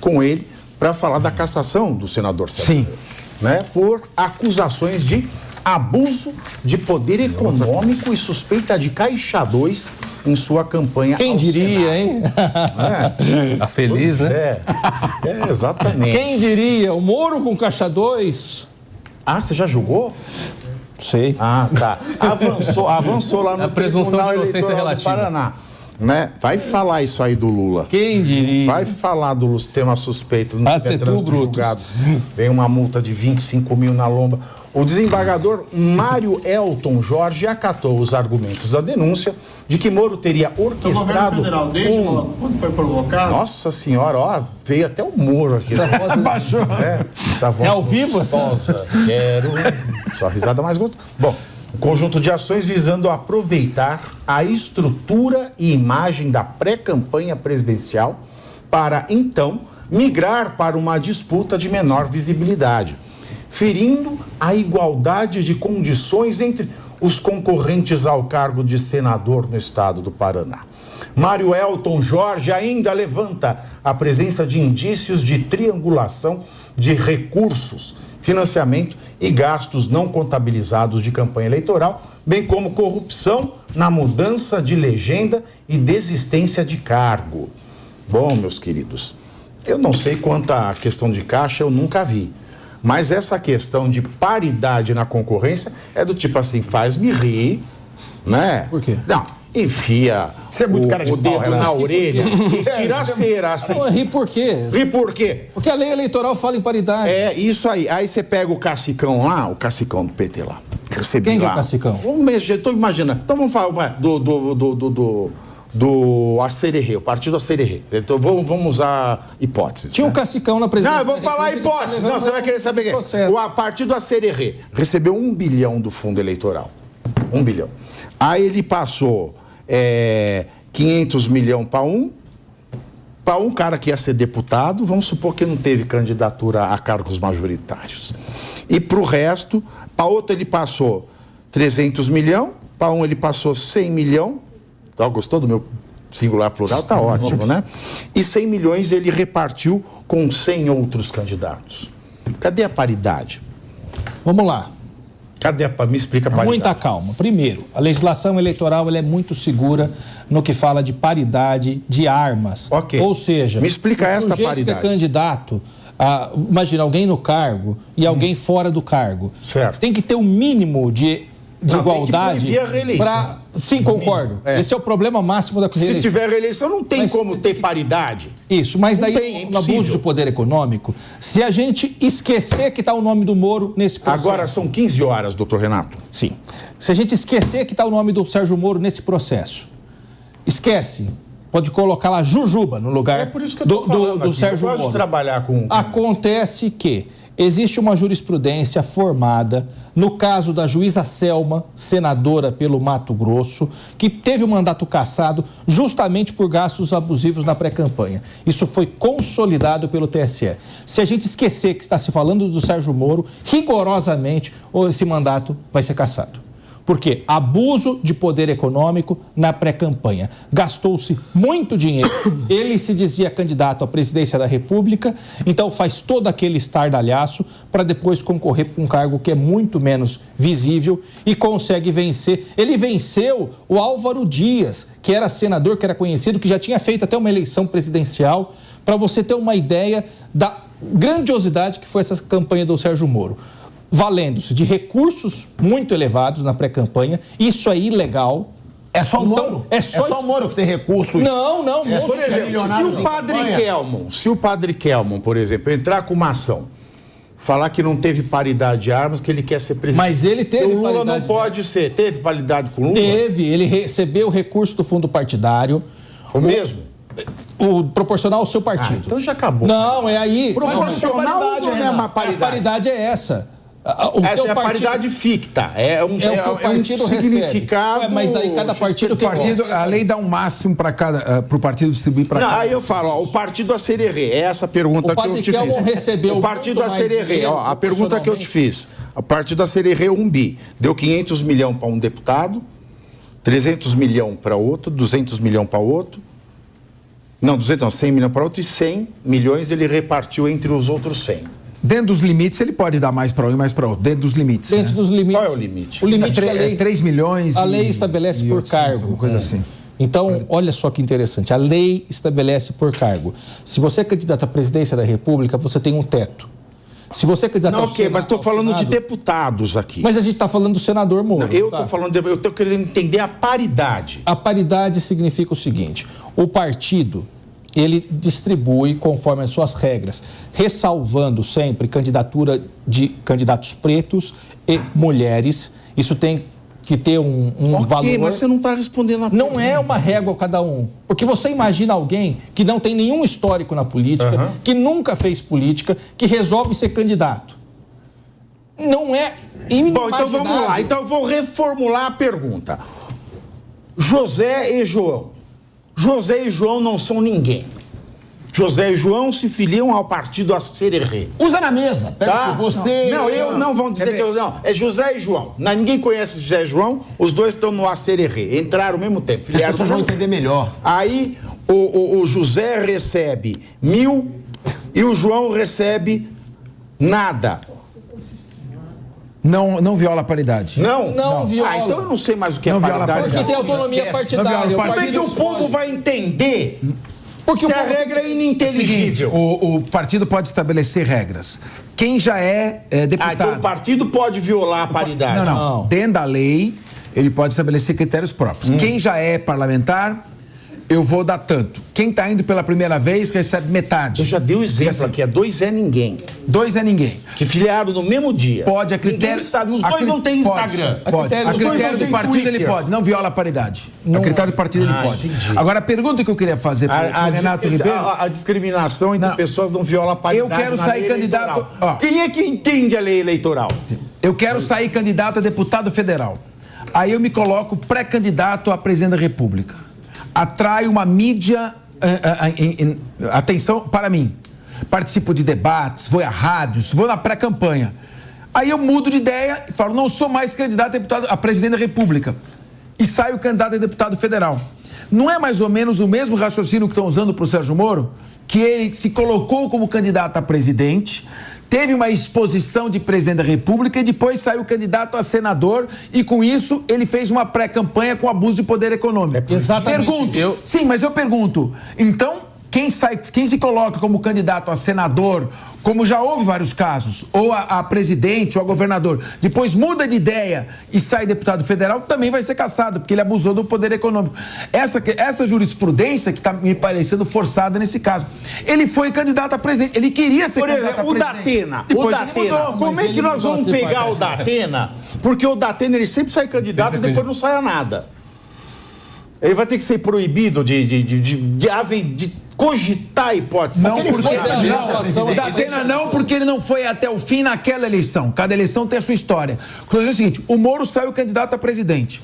com ele para falar da cassação do senador Sérgio Moro, né, por acusações de abuso de poder econômico e suspeita de Caixa 2 em sua campanha. Quem diria, hein? Tá feliz, né? Exatamente. Quem diria? O Moro com Caixa 2? Ah, você já julgou? Sei. Ah, tá. Avançou lá no A presunção Tribunal de inocência Eleitoral do relativa. Paraná. Né? Vai falar isso aí do Lula. Quem diria? Vai falar do tema suspeito no Até tu, trânsito Brutus. julgado. Vem uma multa de 25 mil na lomba. O desembargador Mário Elton Jorge acatou os argumentos da denúncia de que Moro teria orquestrado federal, desde quando foi provocado. Nossa senhora, ó, veio até o Moro aqui. Essa voz baixou. Essa voz É ao vivo, gostosa. Quero. Só a risada mais gostosa. Bom, um conjunto de ações visando aproveitar a estrutura e imagem da pré-campanha presidencial para, então, migrar para uma disputa de menor visibilidade, ferindo a igualdade de condições entre os concorrentes ao cargo de senador no estado do Paraná. Mário Elton Jorge ainda levanta a presença de indícios de triangulação de recursos, financiamento e gastos não contabilizados de campanha eleitoral, bem como corrupção na mudança de legenda e desistência de cargo. Bom, meus queridos, eu não sei quanto à questão de caixa, eu nunca vi. Mas essa questão de paridade na concorrência é do tipo assim, faz-me rir, né? Por quê? Não, enfia Você é muito cara de o pau, dedo Renato. na orelha e tira a cera assim. Não, ri por quê? Ri por quê? Porque a lei eleitoral fala em paridade. É, isso aí. Aí você pega o Cacicão lá, o Cacicão do PT lá. Recebi Quem que é lá. o Cacicão? Estou imaginando. Então vamos falar do Acererê, o partido Acererê. Então vamos usar hipóteses. Tinha né? um Cacicão na presidência. Não, eu vou falar hipótese. Não, você vai querer saber quem é. O partido Acererê recebeu 1 bilhão do fundo eleitoral. 1 bilhão. Aí ele passou 500 milhões para um cara que ia ser deputado, vamos supor que não teve candidatura a cargos majoritários. E para o resto, para outro ele passou 300 milhões, para um ele passou 100 milhões. Tá, gostou do meu singular plural? Tá ótimo, né? E 100 milhões ele repartiu com 100 outros candidatos. Cadê a paridade? Vamos lá. Me explica a paridade. Muita calma. Primeiro, a legislação eleitoral ela é muito segura no que fala de paridade de armas. Ok. Ou seja, me explica esta sujeito paridade. que é candidato, imagina alguém no cargo e alguém fora do cargo. Certo. Tem que ter um mínimo de igualdade. Tem que proibir a reeleição. Sim, concordo. Esse é o problema máximo da reeleição. Se tiver reeleição, não tem Mas como ter paridade. Isso, mas Não daí, tem, é no abuso impossível. de poder econômico, se a gente esquecer que está o nome do Moro nesse processo... Agora são 15 horas, doutor Renato. Sim. Se a gente esquecer que está o nome do Sérgio Moro nesse processo, esquece, pode colocar lá Jujuba no lugar É por isso que eu tô falando do aqui. Sérgio Eu gosto Moro. de trabalhar com... Acontece que existe uma jurisprudência formada, no caso da juíza Selma, senadora pelo Mato Grosso, que teve o mandato cassado justamente por gastos abusivos na pré-campanha. Isso foi consolidado pelo TSE. Se a gente esquecer que está se falando do Sérgio Moro, rigorosamente esse mandato vai ser cassado. Por quê? Abuso de poder econômico na pré-campanha. Gastou-se muito dinheiro. Ele se dizia candidato à presidência da República, então faz todo aquele estardalhaço para depois concorrer com um cargo que é muito menos visível e consegue vencer. Ele venceu o Álvaro Dias, que era senador, que era conhecido, que já tinha feito até uma eleição presidencial, para você ter uma ideia da grandiosidade que foi essa campanha do Sérgio Moro. Valendo-se de recursos muito elevados na pré-campanha, isso é ilegal. É só o Moro? É só o Moro que tem recursos. Não, Moro. Por exemplo, se o padre Kelmon, por exemplo, entrar com uma ação, falar que não teve paridade de armas, que ele quer ser presidente. Mas ele teve o Lula paridade não pode ser. Teve paridade com o Lula? Teve, ele recebeu o recurso do fundo partidário. O mesmo? O proporcional ao seu partido. Então já acabou. Não, é aí. Proporcional não é uma paridade. A paridade é essa. Essa é a paridade ficta. É um significado. Mas daí cada partido que a lei dá um máximo para o partido distribuir para cada. Aí eu falo, ó, o partido Acererê, é essa pergunta que eu te fiz. Recebeu o partido Acererê, ó, a pergunta que eu te fiz. O partido Acererê 1 bi, deu 500 milhões para um deputado, 300 milhões para outro, 200 milhões para outro. Não, 200 não, 100 milhões para outro e 100 milhões ele repartiu entre os outros 100. Dentro dos limites, ele pode dar mais para um e mais para outro. Dentro dos limites. Dentro dos limites. Qual é o limite? O limite da lei, 3 milhões. a lei estabelece por 800, cargo. alguma coisa assim. Então, olha só que interessante. A lei estabelece por cargo. Se você é candidato à presidência da República, você tem um teto. Se você é candidato Não, ao ok, mas estou falando de Senado, deputados aqui. Mas a gente está falando do senador Moro. Não, eu tá? estou falando, eu estou querendo entender a paridade. A paridade significa o seguinte: o partido, ele distribui conforme as suas regras, ressalvando sempre candidatura de candidatos pretos e mulheres. Isso tem que ter um valor. Mas você não está respondendo a Não é uma régua cada um. Porque você imagina alguém que não tem nenhum histórico na política, que nunca fez política, que resolve ser candidato. Não é inimaginável. Bom, então vamos lá. Então eu vou reformular a pergunta. José e João. José e João não são ninguém. José e João se filiam ao partido Acererê. Usa na mesa. Tá? Você... Não vão dizer que eu... Não, é José e João. Ninguém conhece José e João, os dois estão no Acererê. Entraram ao mesmo tempo. As pessoas vão entender melhor. Aí o José recebe 1.000 e o João recebe nada. Não viola a paridade. Não viola. Então eu não sei mais o que Não é viola a paridade. Porque tem autonomia Esquece. partidária. Não viola a Como é que o povo vai entender Porque se o a povo regra é ininteligível? O partido pode estabelecer regras. Quem já é deputado... Então o partido pode violar a paridade. Não. Dentro da lei, ele pode estabelecer critérios próprios. Quem já é parlamentar, eu vou dar tanto. Quem está indo pela primeira vez recebe metade. Eu já dei o exemplo aqui, 2 é ninguém. 2 é ninguém. Que filiaram no mesmo dia. Pode, a critério... Ninguém sabe, os dois não têm Instagram. Pode. A Os dois critério não do têm partido ele Twitter. pode, não viola a paridade. A critério do partido ele pode. Entendi. Agora, a pergunta que eu queria fazer para o Renato Ribeiro... A discriminação entre pessoas não viola a paridade. Eu quero na sair lei candidato- eleitoral. ó. Quem é que entende a lei eleitoral? Eu quero sair candidato a deputado federal. Aí eu me coloco pré-candidato a presidente da República. Atrai uma mídia... atenção para mim. Participo de debates, vou a rádios, vou na pré-campanha. Aí eu mudo de ideia e falo, não sou mais candidato a deputado a presidente da República. E saio candidato a deputado federal. Não é mais ou menos o mesmo raciocínio que estão usando para o Sérgio Moro? Que ele se colocou como candidato a presidente, teve uma exposição de presidente da República e depois saiu candidato a senador e com isso ele fez uma pré-campanha com abuso de poder econômico. Exatamente. Pergunto. Sim, mas eu pergunto, então quem se coloca como candidato a senador, como já houve vários casos, ou a presidente ou a governador, depois muda de ideia e sai deputado federal, também vai ser cassado, porque ele abusou do poder econômico. Essa jurisprudência que está me parecendo forçada nesse caso. Ele foi candidato a presidente, ele queria ser candidato a Por exemplo, presidente. o Datena. Como é que nós vamos pegar o Datena? Porque o Datena, ele sempre sai candidato e depois não sai a nada. Ele vai ter que ser proibido de cogitar a hipótese. Não, porque legislação o Datena não, porque ele não foi até o fim naquela eleição. Cada eleição tem a sua história. O é o seguinte, o Moro saiu candidato a presidente.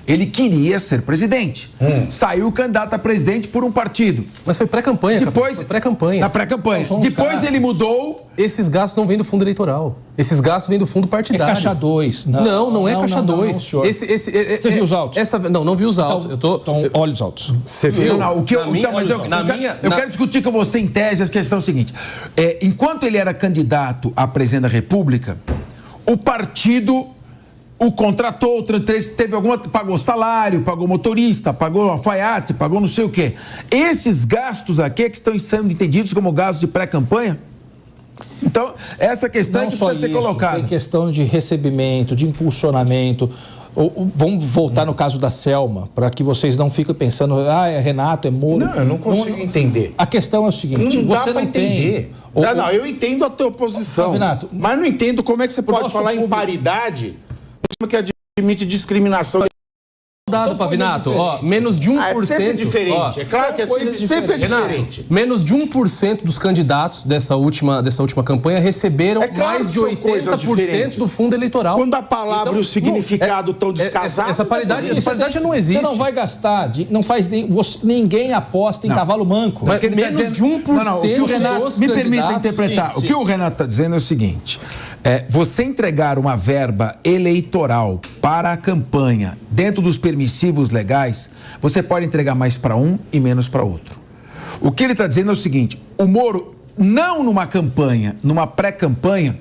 Ele queria ser presidente. Saiu candidato a presidente por um partido. Mas foi pré-campanha, Depois, foi pré-campanha. Na pré-campanha. Depois ele mudou. Esses gastos não vêm do fundo eleitoral. Esses gastos vêm do fundo É partidário. caixa 2. Não é caixa 2. Você viu os autos? Não vi os autos. Então, olha os autos. Você viu? Eu quero discutir com você em tese a questão é o seguinte. Enquanto ele era candidato a presidente da República, o partido o contratou, pagou salário, pagou motorista, pagou alfaiate, pagou não sei o quê. Esses gastos aqui que estão sendo entendidos como gastos de pré-campanha? Então, essa questão Não que só precisa ser isso, colocada. tem questão de recebimento, de impulsionamento. Vamos voltar no caso da Selma, para que vocês não fiquem pensando, é Renato, é Moro. Não, eu não consigo entender. A questão é o seguinte, Não dá você pra não entender. tem... Não, eu entendo a tua posição. Renato, mas não entendo como é que você pode nosso falar em público- paridade que admite discriminação. Dado, Pavinato, menos de 1%. É sempre diferente. É claro que sempre é diferente. Menos de 1% dos candidatos dessa última campanha receberam É claro mais que de são coisas 80% diferentes. do fundo eleitoral. Quando a palavra e o significado estão descasados... Essa paridade já não existe. Você não vai gastar, não faz ninguém aposta em cavalo manco. Mas menos de 1% o que o Renato, dos me permita candidatos, interpretar. sim. O que o Renato está dizendo é o seguinte: você entregar uma verba eleitoral para a campanha dentro dos permissivos legais, você pode entregar mais para um e menos para outro. O que ele está dizendo é o seguinte: o Moro, não numa campanha, numa pré-campanha,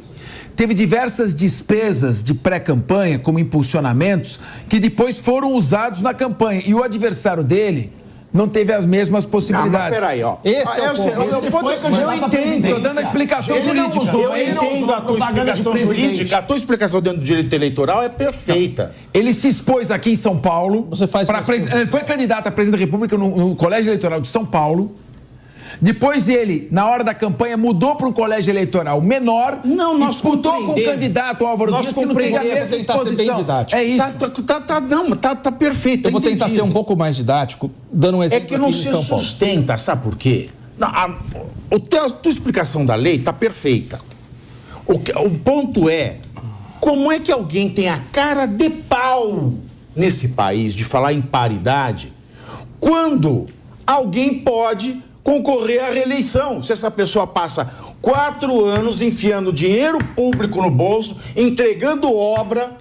teve diversas despesas de pré-campanha, como impulsionamentos, que depois foram usados na campanha. E o adversário dele não teve as mesmas possibilidades. Mas peraí, ó. Esse é o ponto. Eu entendo. Estou dando a explicação jurídica. Eu entendo a tua explicação jurídica. A tua explicação dentro do direito eleitoral é perfeita. Ele se expôs aqui em São Paulo. Você faz ele foi candidato a presidente da República no Colégio Eleitoral de São Paulo. Depois ele, na hora da campanha, mudou para um colégio eleitoral menor. Não, nós disputou com o candidato Álvaro Dias, que não tem a mesma exposição. É isso. Tá perfeito. Eu vou tentar ser um pouco mais didático, dando um exemplo É que não aqui se em São Paulo. sustenta, sabe por quê? A tua explicação da lei tá perfeita. O ponto é, como é que alguém tem a cara de pau nesse país de falar em paridade quando alguém pode concorrer à reeleição? Se essa pessoa passa 4 anos enfiando dinheiro público no bolso, entregando obra,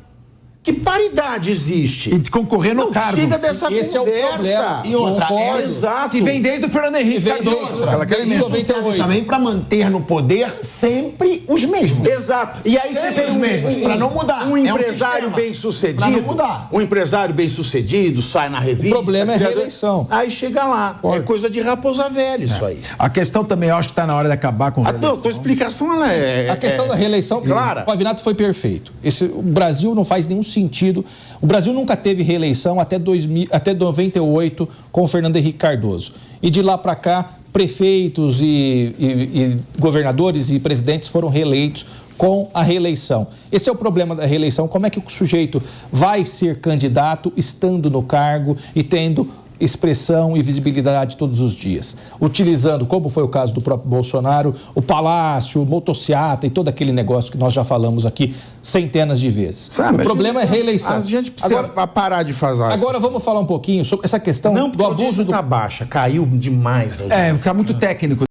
que paridade existe? E de concorrer no cargo. Chega dessa Esse conversa. é o problema. E outra, Concordo. exato. Que vem desde o Fernando Henrique Cardoso. Desde 98. Também para manter no poder sempre os mesmos. Exato. E aí você Sempre vê os mesmos, pra não mudar. um É um empresário sistema. bem-sucedido. Pra não mudar. Um empresário bem-sucedido, sai na revista. O problema é a criador- reeleição. Aí chega lá. É coisa de raposa velha isso aí. A questão também, eu acho que está na hora de acabar com A tua explicação, ela é... A questão da reeleição, Clara. o Pavinato foi perfeito. O Brasil não faz nenhum sentido. O Brasil nunca teve reeleição até 98 com o Fernando Henrique Cardoso. E de lá para cá, prefeitos e governadores e presidentes foram reeleitos com a reeleição. Esse é o problema da reeleição. Como é que o sujeito vai ser candidato estando no cargo e tendo expressão e visibilidade todos os dias, utilizando, como foi o caso do próprio Bolsonaro, o palácio, o motociata e todo aquele negócio que nós já falamos aqui centenas de vezes. Sabe, O problema é a reeleição. A gente precisa parar de fazer isso. Agora vamos falar um pouquinho sobre essa questão Não, do abuso do... tá baixa, caiu demais. fica muito técnico.